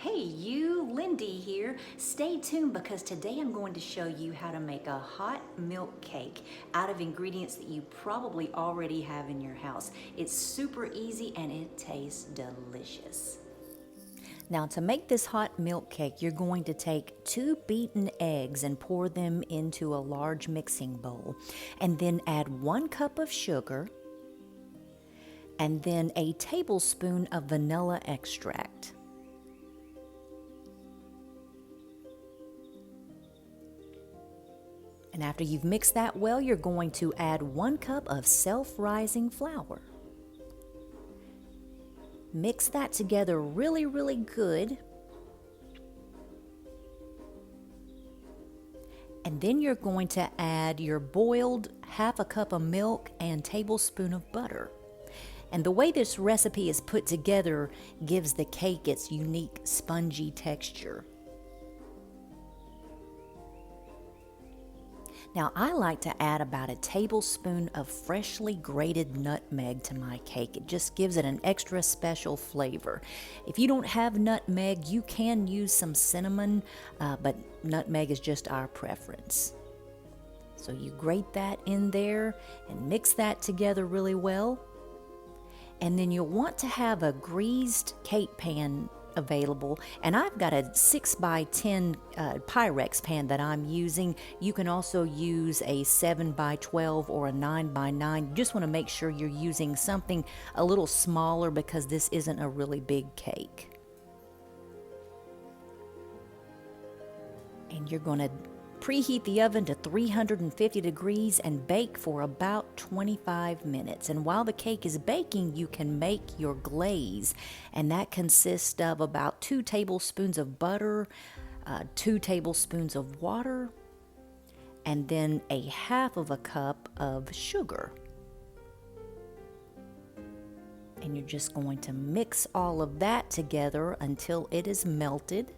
Hey you, Lindy here. Stay tuned because today I'm going to show you how to make a hot milk cake out of ingredients that you probably already have in your house. It's super easy and it tastes delicious. Now to make this hot milk cake, you're going to take 2 beaten eggs and pour them into a large mixing bowl, and then add 1 cup of sugar and then a tablespoon of vanilla extract. And after you've mixed that well, you're going to add 1 cup of self-rising flour. Mix that together really good. And then you're going to add your boiled 1/2 cup of milk and tablespoon of butter. And the way this recipe is put together gives the cake its unique spongy texture. Now I like to add about a tablespoon of freshly grated nutmeg to my cake. It just gives it an extra special flavor. If you don't have nutmeg, you can use some cinnamon, but nutmeg is just our preference. So you grate that in there and mix that together really well. And then you'll want to have a greased cake pan available, and I've got a 6x10 Pyrex pan that I'm using. You can also use a 7x12 or a 9x9. You just want to make sure you're using something a little smaller because this isn't a really big cake. And you're going to preheat the oven to 350 degrees and bake for about 25 minutes. And while the cake is baking, you can make your glaze. And that consists of about 2 tablespoons of butter, 2 tablespoons of water, and then a 1/2 cup of sugar. And you're just going to mix all of that together until it is melted.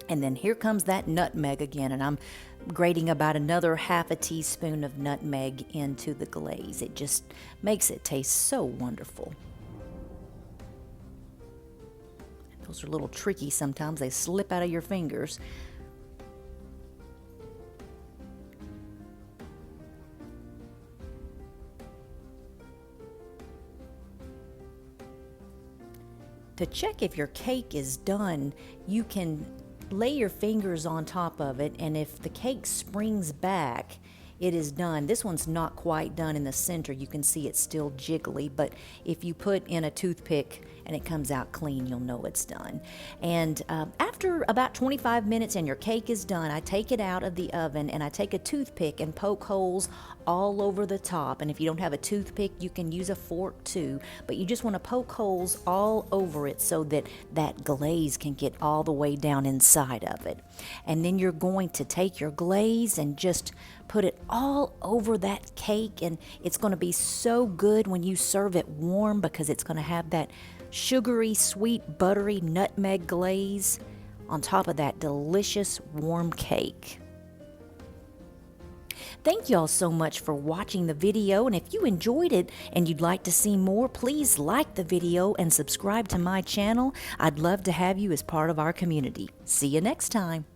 And then here comes that nutmeg again, and I'm grating about another 1/2 teaspoon of nutmeg into the glaze. It just makes it taste so wonderful. Those are a little tricky sometimes. They slip out of your fingers. To check if your cake is done, you can lay your fingers on top of it, and if the cake springs back, it is done. This one's not quite done in the center. You can see it's still jiggly, but if you put in a toothpick and it comes out clean, you'll know it's done. And after about 25 minutes and your cake is done, I take it out of the oven and I take a toothpick and poke holes all over the top. And if you don't have a toothpick, you can use a fork too, but you just want to poke holes all over it so that that glaze can get all the way down inside of it. And then you're going to take your glaze and just put it all over that cake, and it's going to be so good when you serve it warm because it's going to have that sugary, sweet, buttery nutmeg glaze on top of that delicious warm cake. Thank y'all so much for watching the video, and if you enjoyed it and you'd like to see more, please like the video and subscribe to my channel. I'd love to have you as part of our community. See you next time.